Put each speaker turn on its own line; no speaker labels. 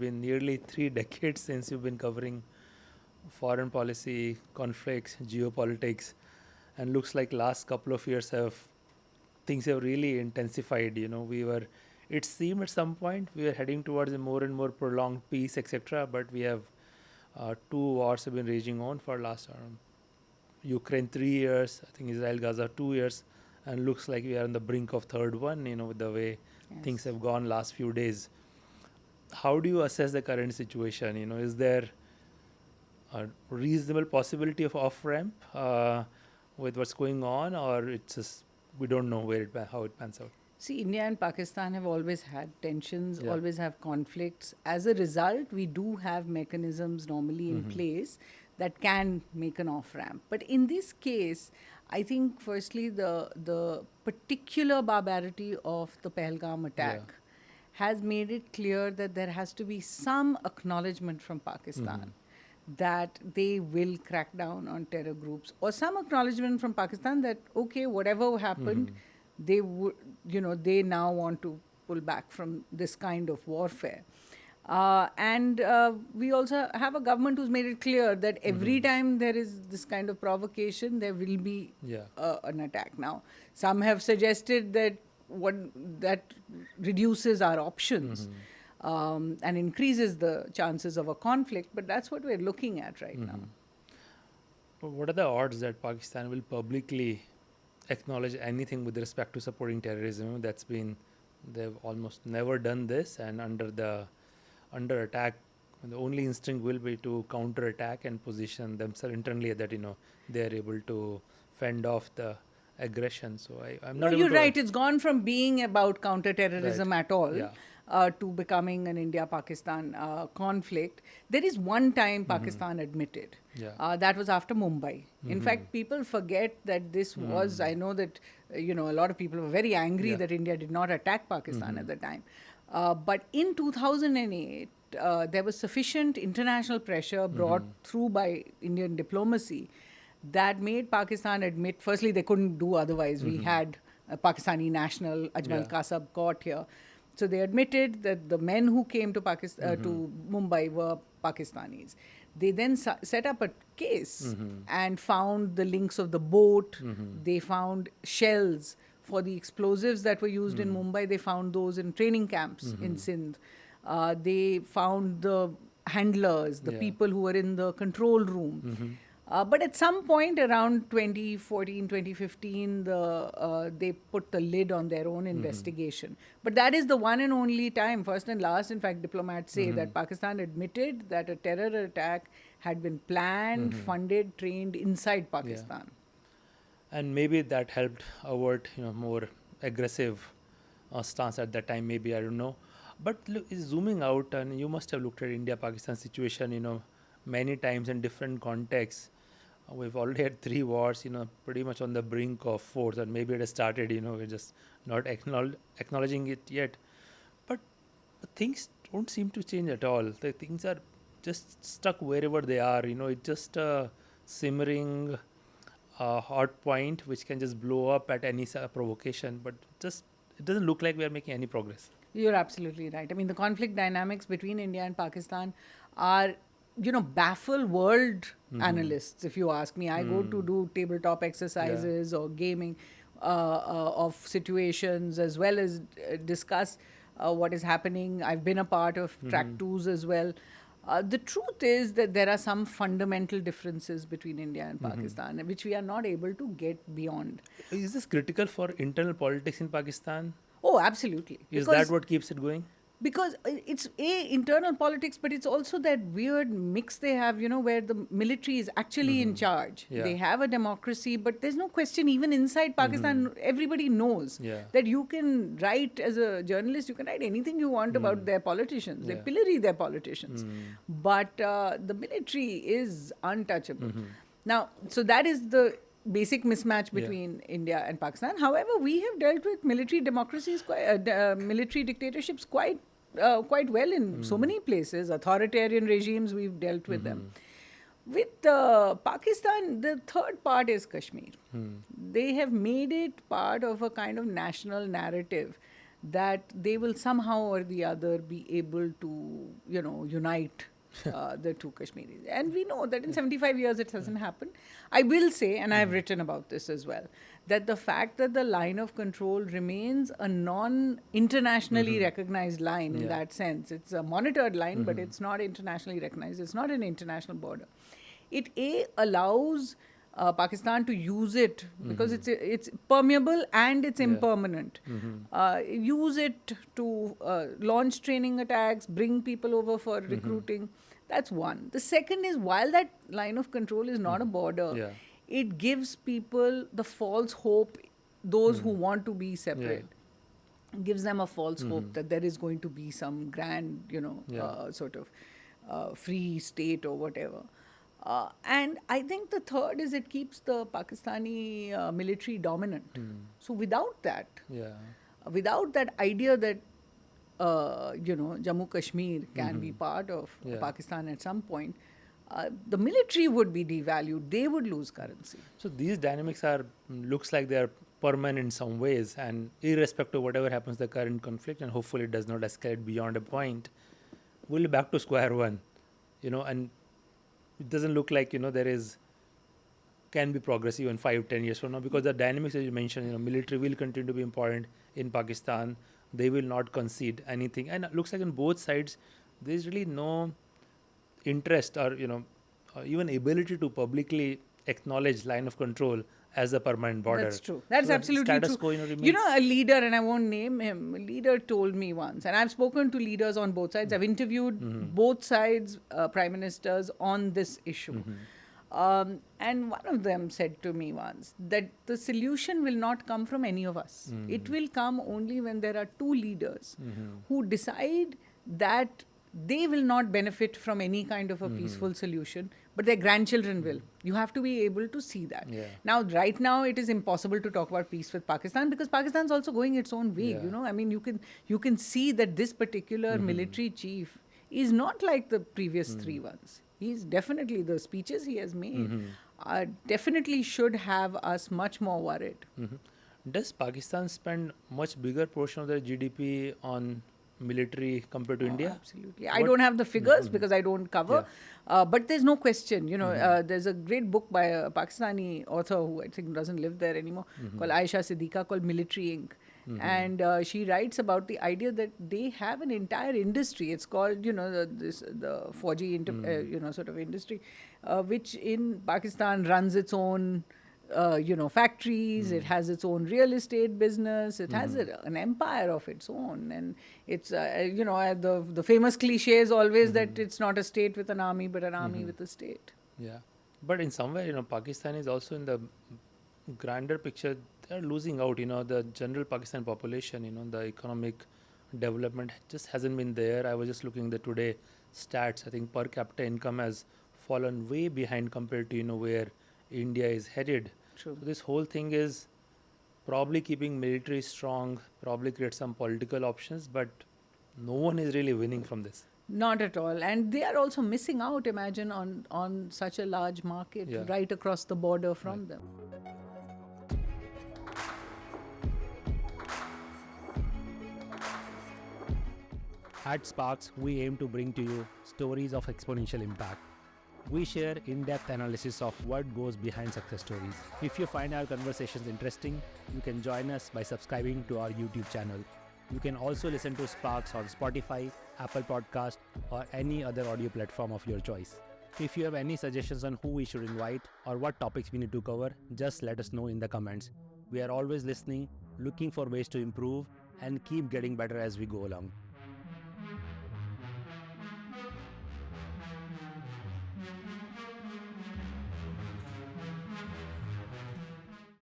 Been nearly 3 decades since you've been covering foreign policy, conflicts, geopolitics, and looks like last couple of years have things have really intensified. It seemed at some point we were heading towards a more and more prolonged peace, etc. But we have two wars have been raging on for last Ukraine 3 years, I think Israel Gaza 2 years, and looks like we are on the brink of third one. With the way things have gone last few days. How do you assess the current situation? Is there a reasonable possibility of off ramp with what's going on, or it's just we don't know how it pans out?
See, India and Pakistan have always had tensions,
Yeah.
always have conflicts. As a result, we do have mechanisms normally in place that can make an off ramp. But in this case, I think firstly the particular barbarity of the Pahalgam attack has made it clear that there has to be some acknowledgement from Pakistan that they will crack down on terror groups, or some acknowledgement from Pakistan that okay, whatever happened, they would, they now want to pull back from this kind of warfare. And we also have a government who's made it clear that every time there is this kind of provocation, there will be an attack. Now, some have suggested that that reduces our options and increases the chances of a conflict, but that's what we're looking at right now.
But what are the odds that Pakistan will publicly acknowledge anything with respect to supporting terrorism? They've almost never done this, and under attack, the only instinct will be to counter attack and position themselves internally that they are able to fend off the aggression. So I'm not.
You're right. It's gone from being about counter-terrorism at all to becoming an India-Pakistan conflict. There is one time Pakistan admitted. That was after Mumbai. In fact, people forget that this was. I know that a lot of people were very angry that India did not attack Pakistan at the time. But in 2008, there was sufficient international pressure brought through by Indian diplomacy that made Pakistan admit, firstly, they couldn't do otherwise. We had a Pakistani national, Ajmal Kasab, caught here. So they admitted that the men who came to to Mumbai were Pakistanis. They then set up a case and found the links of the boat. They found shells for the explosives that were used in Mumbai. They found those in training camps in Sindh. They found the handlers, the people who were in the control room. But at some point around 2014, 2015, they put the lid on their own investigation. But that is the one and only time, first and last, in fact, diplomats say that Pakistan admitted that a terror attack had been planned, funded, trained inside Pakistan.
And maybe that helped avert more aggressive stance at that time, maybe, I don't know. But look, zooming out, and you must have looked at India-Pakistan situation many times in different contexts. We've already had 3 wars, pretty much on the brink of 4th, and maybe it has started, we're just not acknowledging it yet. But things don't seem to change at all. The things are just stuck wherever they are. It's just a simmering hot point which can just blow up at any provocation, but it doesn't look like we are making any progress.
You're absolutely right. I mean, the conflict dynamics between India and Pakistan are, baffle world analysts, if you ask me. I go to do tabletop exercises or gaming of situations, as well as discuss what is happening. I've been a part of track 2s as well. The truth is that there are some fundamental differences between India and Pakistan, which we are not able to get beyond.
Is this critical for internal politics in Pakistan?
Oh, absolutely.
Is that what keeps it going?
Because it's internal politics, but it's also that weird mix they have, where the military is actually in charge. They have a democracy, but there's no question, even inside Pakistan, everybody knows that you can write, as a journalist, you can write anything you want about their politicians. They pillory their politicians. But the military is untouchable. Now, so that is the basic mismatch between India and Pakistan. However, we have dealt with military democracies, military dictatorships quite well in so many places. Authoritarian regimes, we've dealt with them. With Pakistan, the third part is Kashmir. They have made it part of a kind of national narrative that they will somehow or the other be able to, unite the two Kashmiris. And we know that in 75 years it hasn't happened. I will say, and I've written about this as well, that the fact that the line of control remains a non-internationally recognized line in that sense. It's a monitored line, but it's not internationally recognized. It's not an international border. It allows Pakistan to use it because it's permeable and it's impermanent. Use it to launch training attacks, bring people over for recruiting. That's one. The second is, while that line of control is not a border, it gives people the false hope, those who want to be separate. Gives them a false hope that there is going to be some grand, sort of free state or whatever. And I think the third is it keeps the Pakistani military dominant. So without that idea that Jammu Kashmir can be part of Pakistan at some point, the military would be devalued. They would lose currency.
So these dynamics looks like they are permanent in some ways, and irrespective of whatever happens the current conflict, and hopefully it does not escalate beyond a point, we'll be back to square one, and it doesn't look like can be progressive in 5-10 years from now, because the dynamics as you mentioned, military will continue to be important in Pakistan. They will not concede anything, and it looks like on both sides there's really no interest or even ability to publicly acknowledge line of control as a permanent border.
That's true. That's so absolutely true. Quo, a leader, and I won't name him, a leader told me once, and I've spoken to leaders on both sides. I've interviewed both sides, prime ministers, on this issue. And one of them said to me once that the solution will not come from any of us. It will come only when there are two leaders who decide that they will not benefit from any kind of a peaceful solution, but their grandchildren will. You have to be able to see that. Now, right now, it is impossible to talk about peace with Pakistan because Pakistan is also going its own way. I mean, you can see that this particular military chief is not like the previous three ones. He's definitely, the speeches he has made definitely should have us much more worried.
Does Pakistan spend much bigger portion of their GDP on military compared to India?
Absolutely. I don't have the figures because I don't cover, but there's no question. There's a great book by a Pakistani author who I think doesn't live there anymore called Aisha Siddiqa, called Military Inc. And she writes about the idea that they have an entire industry. It's called, the Fauji, sort of industry, which in Pakistan runs its own, factories. It has its own real estate business. It has an empire of its own. And it's, the famous cliche is always that it's not a state with an army, but an army with a state.
Yeah. But in some way, Pakistan is also in the grander picture. They're losing out, the general Pakistan population, the economic development just hasn't been there. I was just looking at today stats. I think per capita income has fallen way behind compared to, where India is headed.
True.
So this whole thing is probably keeping military strong, probably create some political options, but no one is really winning from this.
Not at all. And they are also missing out, imagine, on such a large market right across the border from them.
At SparX, we aim to bring to you stories of exponential impact. We share in-depth analysis of what goes behind success stories. If you find our conversations interesting, you can join us by subscribing to our YouTube channel. You can also listen to SparX on Spotify, Apple Podcast, or any other audio platform of your choice. If you have any suggestions on who we should invite or what topics we need to cover, just let us know in the comments. We are always listening, looking for ways to improve, and keep getting better as we go along.